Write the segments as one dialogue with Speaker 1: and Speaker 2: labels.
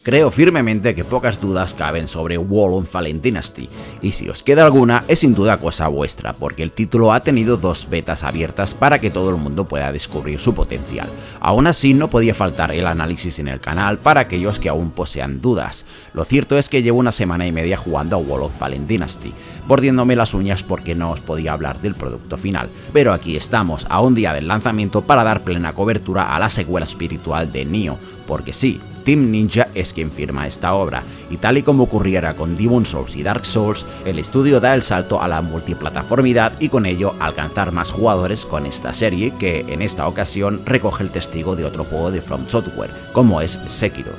Speaker 1: Creo firmemente que pocas dudas caben sobre World of Fallen Dynasty, y si os queda alguna es sin duda cosa vuestra, porque el título ha tenido 2 betas abiertas para que todo el mundo pueda descubrir su potencial. Aún así no podía faltar el análisis en el canal para aquellos que aún posean dudas. Lo cierto es que llevo una semana y media jugando a World of Fallen Dynasty, mordiéndome las uñas porque no os podía hablar del producto final, pero aquí estamos, a un día del lanzamiento para dar plena cobertura a la secuela espiritual de Nioh, porque sí, Team Ninja es quien firma esta obra, y tal y como ocurriera con Demon's Souls y Dark Souls, el estudio da el salto a la multiplataformidad y con ello alcanzar más jugadores con esta serie que en esta ocasión recoge el testigo de otro juego de From Software, como es Sekiro.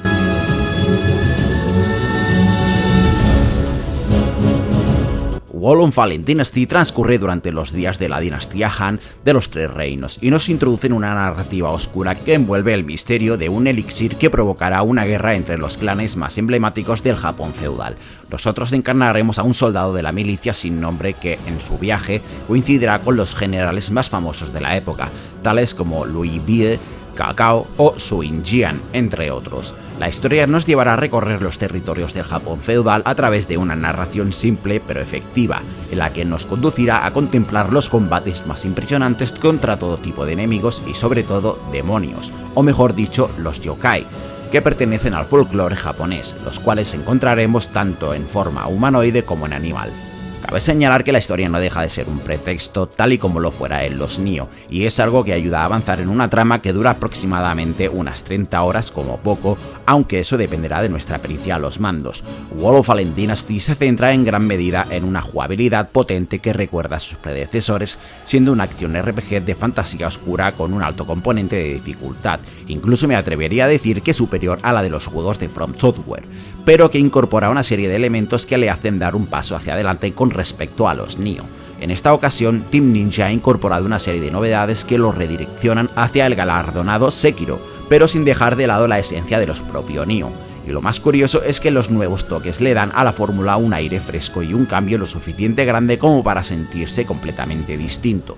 Speaker 1: World of Fallen Dynasty transcurre durante los días de la dinastía Han de los Tres Reinos y nos introduce en una narrativa oscura que envuelve el misterio de un elixir que provocará una guerra entre los clanes más emblemáticos del Japón feudal. Nosotros encarnaremos a un soldado de la milicia sin nombre que en su viaje coincidirá con los generales más famosos de la época, tales como Liu Bei, Cao o Su Ying, entre otros. La historia nos llevará a recorrer los territorios del Japón feudal a través de una narración simple pero efectiva, en la que nos conducirá a contemplar los combates más impresionantes contra todo tipo de enemigos y sobre todo demonios, o mejor dicho, los yokai, que pertenecen al folclore japonés, los cuales encontraremos tanto en forma humanoide como en animal. Cabe señalar que la historia no deja de ser un pretexto tal y como lo fuera en los Nioh, y es algo que ayuda a avanzar en una trama que dura aproximadamente unas 30 horas como poco, aunque eso dependerá de nuestra pericia a los mandos. World of Fallen Dynasty se centra en gran medida en una jugabilidad potente que recuerda a sus predecesores, siendo una acción RPG de fantasía oscura con un alto componente de dificultad, incluso me atrevería a decir que superior a la de los juegos de From Software, pero que incorpora una serie de elementos que le hacen dar un paso hacia adelante con respecto a los Nioh. En esta ocasión, Team Ninja ha incorporado una serie de novedades que lo redireccionan hacia el galardonado Sekiro, pero sin dejar de lado la esencia de los propios Nioh. Y lo más curioso es que los nuevos toques le dan a la fórmula un aire fresco y un cambio lo suficiente grande como para sentirse completamente distinto.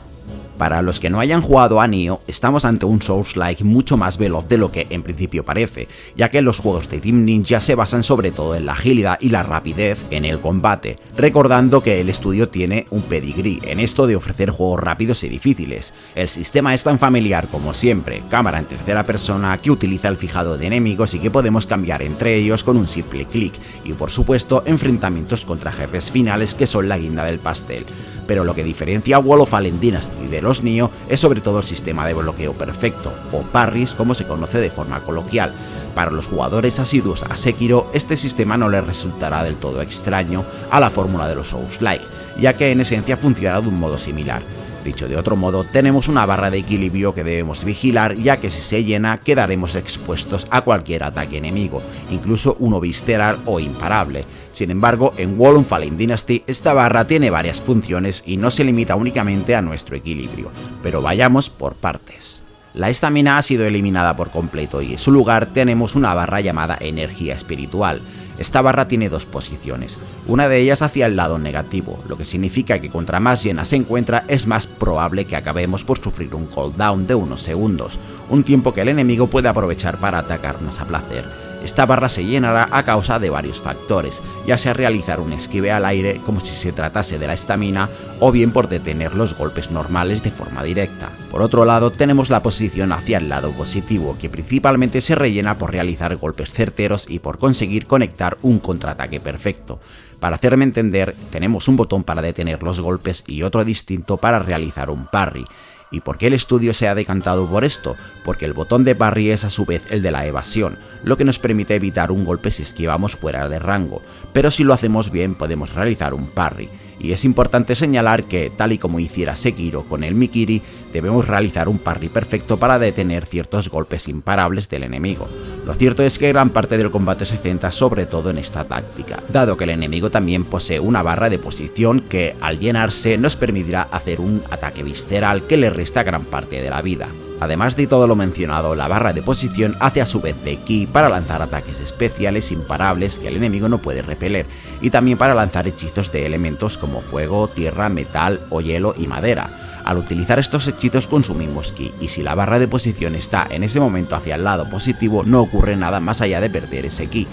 Speaker 1: Para los que no hayan jugado a Nioh, estamos ante un Souls-like mucho más veloz de lo que en principio parece, ya que los juegos de Team Ninja se basan sobre todo en la agilidad y la rapidez en el combate, recordando que el estudio tiene un pedigrí en esto de ofrecer juegos rápidos y difíciles. El sistema es tan familiar como siempre, cámara en tercera persona que utiliza el fijado de enemigos y que podemos cambiar entre ellos con un simple clic, y por supuesto enfrentamientos contra jefes finales que son la guinda del pastel. Pero lo que diferencia a World of Fallen Dynasty de los Nioh es sobre todo el sistema de bloqueo perfecto, o parries como se conoce de forma coloquial. Para los jugadores asiduos a Sekiro, este sistema no les resultará del todo extraño a la fórmula de los Souls-like, ya que en esencia funciona de un modo similar. Dicho de otro modo, tenemos una barra de equilibrio que debemos vigilar, ya que si se llena quedaremos expuestos a cualquier ataque enemigo, incluso uno visceral o imparable. Sin embargo, en World of Fallen Dynasty esta barra tiene varias funciones y no se limita únicamente a nuestro equilibrio, pero vayamos por partes. La estamina ha sido eliminada por completo y en su lugar tenemos una barra llamada energía espiritual. Esta barra tiene 2 posiciones, una de ellas hacia el lado negativo, lo que significa que contra más llena se encuentra es más probable que acabemos por sufrir un cooldown de unos segundos, un tiempo que el enemigo puede aprovechar para atacarnos a placer. Esta barra se llenará a causa de varios factores, ya sea realizar un esquive al aire como si se tratase de la estamina, o bien por detener los golpes normales de forma directa. Por otro lado, tenemos la posición hacia el lado positivo, que principalmente se rellena por realizar golpes certeros y por conseguir conectar un contraataque perfecto. Para hacerme entender, tenemos un botón para detener los golpes y otro distinto para realizar un parry. ¿Y por qué el estudio se ha decantado por esto? Porque el botón de parry es a su vez el de la evasión, lo que nos permite evitar un golpe si esquivamos fuera de rango, pero si lo hacemos bien podemos realizar un parry. Y es importante señalar que, tal y como hiciera Sekiro con el Mikiri, debemos realizar un parry perfecto para detener ciertos golpes imparables del enemigo. Lo cierto es que gran parte del combate se centra sobre todo en esta táctica, dado que el enemigo también posee una barra de posición que, al llenarse, nos permitirá hacer un ataque visceral que le resta gran parte de la vida. Además de todo lo mencionado, la barra de posición hace a su vez de ki para lanzar ataques especiales imparables que el enemigo no puede repeler, y también para lanzar hechizos de elementos como fuego, tierra, metal o hielo y madera. Al utilizar estos hechizos consumimos ki, y si la barra de posición está en ese momento hacia el lado positivo no ocurre nada más allá de perder ese ki,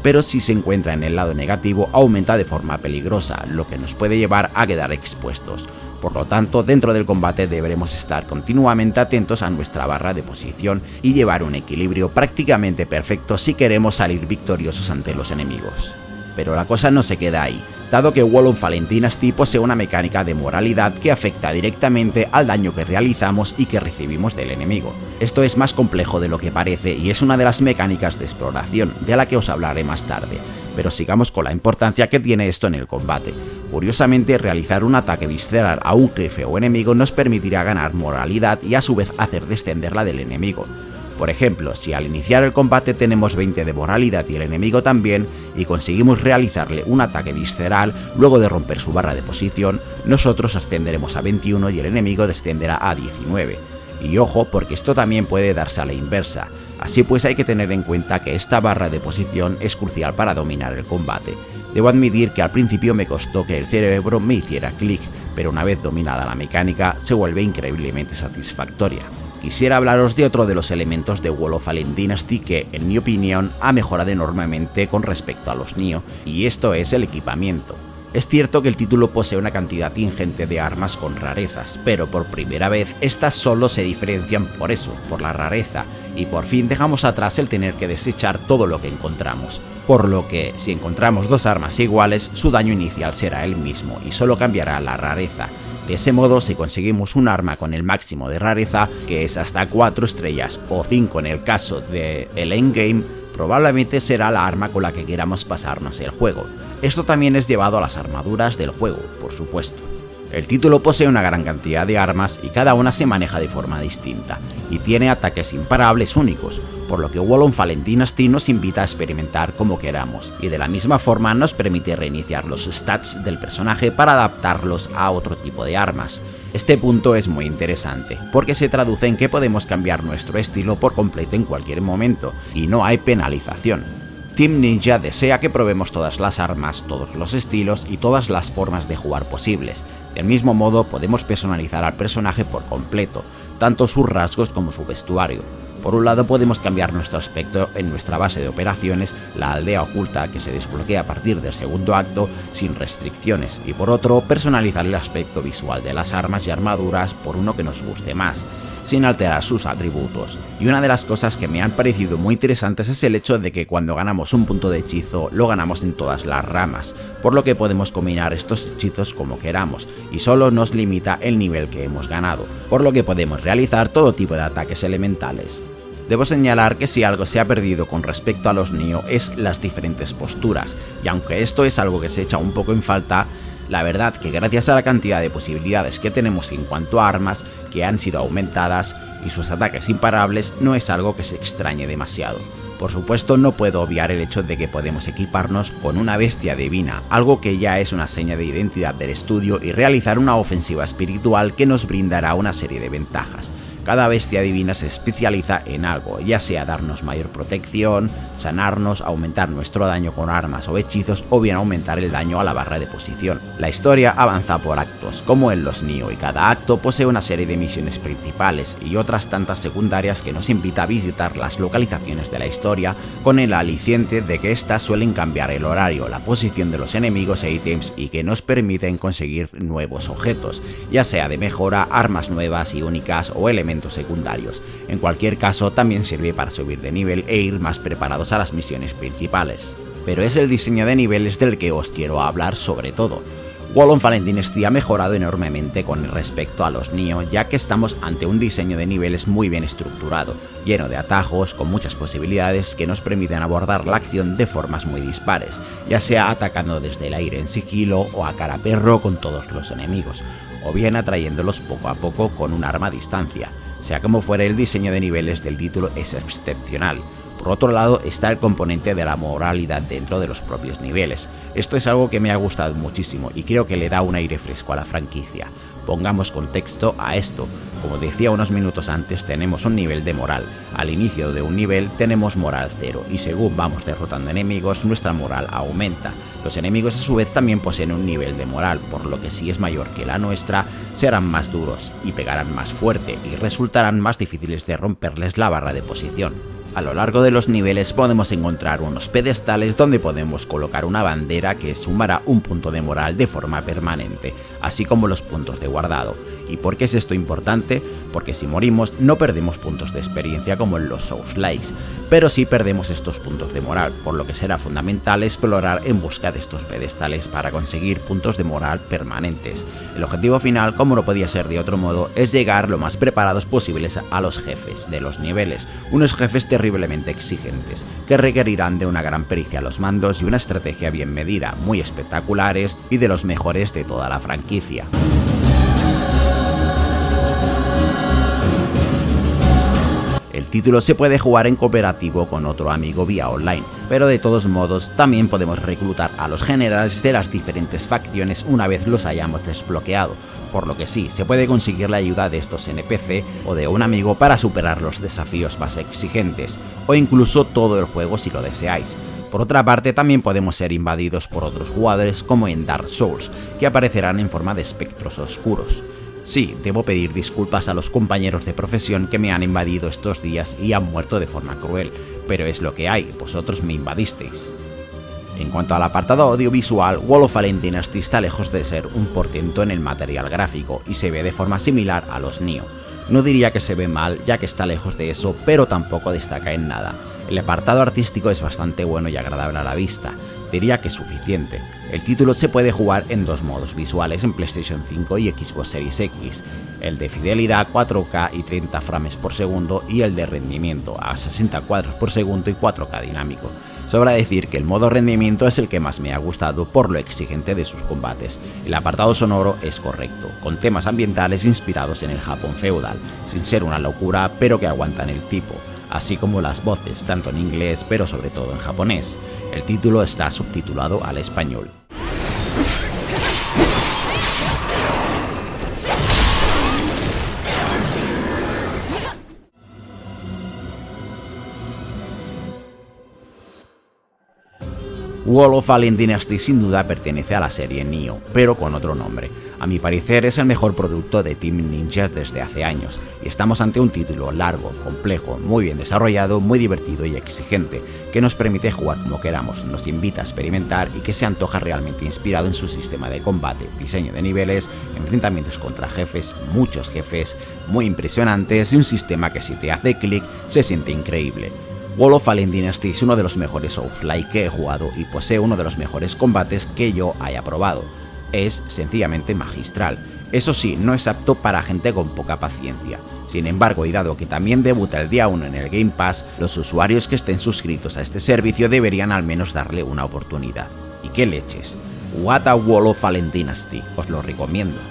Speaker 1: pero si se encuentra en el lado negativo aumenta de forma peligrosa, lo que nos puede llevar a quedar expuestos. Por lo tanto, dentro del combate deberemos estar continuamente atentos a nuestra barra de posición y llevar un equilibrio prácticamente perfecto si queremos salir victoriosos ante los enemigos. Pero la cosa no se queda ahí, dado que Wall of Fallen Dynasty posee una mecánica de moralidad que afecta directamente al daño que realizamos y que recibimos del enemigo. Esto es más complejo de lo que parece y es una de las mecánicas de exploración, de la que os hablaré más tarde, pero sigamos con la importancia que tiene esto en el combate. Curiosamente, realizar un ataque visceral a un jefe o enemigo nos permitirá ganar moralidad y a su vez hacer descenderla del enemigo. Por ejemplo, si al iniciar el combate tenemos 20 de moralidad y el enemigo también, y conseguimos realizarle un ataque visceral luego de romper su barra de posición, nosotros ascenderemos a 21 y el enemigo descenderá a 19. Y ojo, porque esto también puede darse a la inversa. Así pues hay que tener en cuenta que esta barra de posición es crucial para dominar el combate. Debo admitir que al principio me costó que el cerebro me hiciera clic, pero una vez dominada la mecánica se vuelve increíblemente satisfactoria. Quisiera hablaros de otro de los elementos de Wall of Fallen Dynasty que, en mi opinión, ha mejorado enormemente con respecto a los Nioh, y esto es el equipamiento. Es cierto que el título posee una cantidad ingente de armas con rarezas, pero por primera vez estas solo se diferencian por eso, por la rareza, y por fin dejamos atrás el tener que desechar todo lo que encontramos. Por lo que, si encontramos dos armas iguales, su daño inicial será el mismo y solo cambiará la rareza. De ese modo, si conseguimos un arma con el máximo de rareza, que es hasta 4 estrellas o 5 en el caso del endgame, probablemente será la arma con la que queramos pasarnos el juego. Esto también es llevado a las armaduras del juego, por supuesto. El título posee una gran cantidad de armas y cada una se maneja de forma distinta, y tiene ataques imparables únicos, por lo que Wall of Fallen Dynasty nos invita a experimentar como queramos, y de la misma forma nos permite reiniciar los stats del personaje para adaptarlos a otro tipo de armas. Este punto es muy interesante, porque se traduce en que podemos cambiar nuestro estilo por completo en cualquier momento, y no hay penalización. Team Ninja desea que probemos todas las armas, todos los estilos y todas las formas de jugar posibles. Del mismo modo podemos personalizar al personaje por completo, tanto sus rasgos como su vestuario. Por un lado podemos cambiar nuestro aspecto en nuestra base de operaciones, la aldea oculta que se desbloquea a partir del segundo acto sin restricciones, y por otro personalizar el aspecto visual de las armas y armaduras por uno que nos guste más, sin alterar sus atributos. Y una de las cosas que me han parecido muy interesantes es el hecho de que cuando ganamos un punto de hechizo lo ganamos en todas las ramas, por lo que podemos combinar estos hechizos como queramos, y solo nos limita el nivel que hemos ganado, por lo que podemos realizar todo tipo de ataques elementales. Debo señalar que si algo se ha perdido con respecto a los Nioh es las diferentes posturas, y aunque esto es algo que se echa un poco en falta, la verdad que gracias a la cantidad de posibilidades que tenemos en cuanto a armas que han sido aumentadas y sus ataques imparables, no es algo que se extrañe demasiado. Por supuesto, no puedo obviar el hecho de que podemos equiparnos con una bestia divina, algo que ya es una seña de identidad del estudio, y realizar una ofensiva espiritual que nos brindará una serie de ventajas. Cada bestia divina se especializa en algo, ya sea darnos mayor protección, sanarnos, aumentar nuestro daño con armas o hechizos, o bien aumentar el daño a la barra de posición. La historia avanza por actos, como en los Nioh, y cada acto posee una serie de misiones principales y otras tantas secundarias que nos invita a visitar las localizaciones de la historia, con el aliciente de que éstas suelen cambiar el horario, la posición de los enemigos e ítems, y que nos permiten conseguir nuevos objetos, ya sea de mejora, armas nuevas y únicas o elementos secundarios. En cualquier caso, también sirve para subir de nivel e ir más preparados a las misiones principales. Pero es el diseño de niveles del que os quiero hablar sobre todo. Wall of Fallen Dynasty ha mejorado enormemente con respecto a los Nioh, ya que estamos ante un diseño de niveles muy bien estructurado, lleno de atajos, con muchas posibilidades que nos permiten abordar la acción de formas muy dispares, ya sea atacando desde el aire en sigilo o a cara perro con todos los enemigos, o bien atrayéndolos poco a poco con un arma a distancia. Sea como fuere, el diseño de niveles del título es excepcional. Por otro lado está el componente de la moralidad dentro de los propios niveles. Esto es algo que me ha gustado muchísimo y creo que le da un aire fresco a la franquicia. Pongamos contexto a esto. Como decía unos minutos antes, tenemos un nivel de moral. Al inicio de un nivel tenemos moral 0 y según vamos derrotando enemigos, nuestra moral aumenta. Los enemigos a su vez también poseen un nivel de moral, por lo que si es mayor que la nuestra, serán más duros y pegarán más fuerte y resultarán más difíciles de romperles la barra de posición. A lo largo de los niveles podemos encontrar unos pedestales donde podemos colocar una bandera que sumará un punto de moral de forma permanente, así como los puntos de guardado. ¿Y por qué es esto importante? Porque si morimos no perdemos puntos de experiencia como en los Souls-likes, pero sí perdemos estos puntos de moral, por lo que será fundamental explorar en busca de estos pedestales para conseguir puntos de moral permanentes. El objetivo final, como no podía ser de otro modo, es llegar lo más preparados posibles a los jefes de los niveles, unos jefes terriblemente exigentes, que requerirán de una gran pericia a los mandos y una estrategia bien medida, muy espectaculares y de los mejores de toda la franquicia. El título se puede jugar en cooperativo con otro amigo vía online, pero de todos modos también podemos reclutar a los generales de las diferentes facciones una vez los hayamos desbloqueado, por lo que sí, se puede conseguir la ayuda de estos NPC o de un amigo para superar los desafíos más exigentes, o incluso todo el juego si lo deseáis. Por otra parte, también podemos ser invadidos por otros jugadores como en Dark Souls, que aparecerán en forma de espectros oscuros. Sí, debo pedir disculpas a los compañeros de profesión que me han invadido estos días y han muerto de forma cruel, pero es lo que hay, vosotros me invadisteis. En cuanto al apartado audiovisual, Wall of Fallen Dynasty está lejos de ser un portento en el material gráfico y se ve de forma similar a los Nioh. No diría que se ve mal, ya que está lejos de eso, pero tampoco destaca en nada. El apartado artístico es bastante bueno y agradable a la vista, diría que es suficiente. El título se puede jugar en dos modos visuales en PlayStation 5 y Xbox Series X, el de fidelidad 4K y 30 frames por segundo y el de rendimiento a 60 cuadros por segundo y 4K dinámico. Sobra decir que el modo rendimiento es el que más me ha gustado por lo exigente de sus combates. El apartado sonoro es correcto, con temas ambientales inspirados en el Japón feudal, sin ser una locura pero que aguantan el tipo, así como las voces tanto en inglés pero sobre todo en japonés. El título está subtitulado al español. Wall of Fallen Dynasty sin duda pertenece a la serie Nioh, pero con otro nombre. A mi parecer es el mejor producto de Team Ninja desde hace años, y estamos ante un título largo, complejo, muy bien desarrollado, muy divertido y exigente, que nos permite jugar como queramos, nos invita a experimentar y que se antoja realmente inspirado en su sistema de combate, diseño de niveles, enfrentamientos contra jefes, muchos jefes, muy impresionantes y un sistema que si te hace clic se siente increíble. Wall of Fallen Dynasty es uno de los mejores Souls-like que he jugado y posee uno de los mejores combates que yo haya probado. Es sencillamente magistral. Eso sí, no es apto para gente con poca paciencia. Sin embargo, y dado que también debuta el día 1 en el Game Pass, los usuarios que estén suscritos a este servicio deberían al menos darle una oportunidad. ¿Y qué leches? What a Wall of Fallen Dynasty, os lo recomiendo.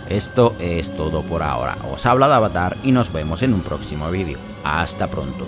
Speaker 1: Esto es todo por ahora, os habla de Avatar y nos vemos en un próximo vídeo. Hasta pronto.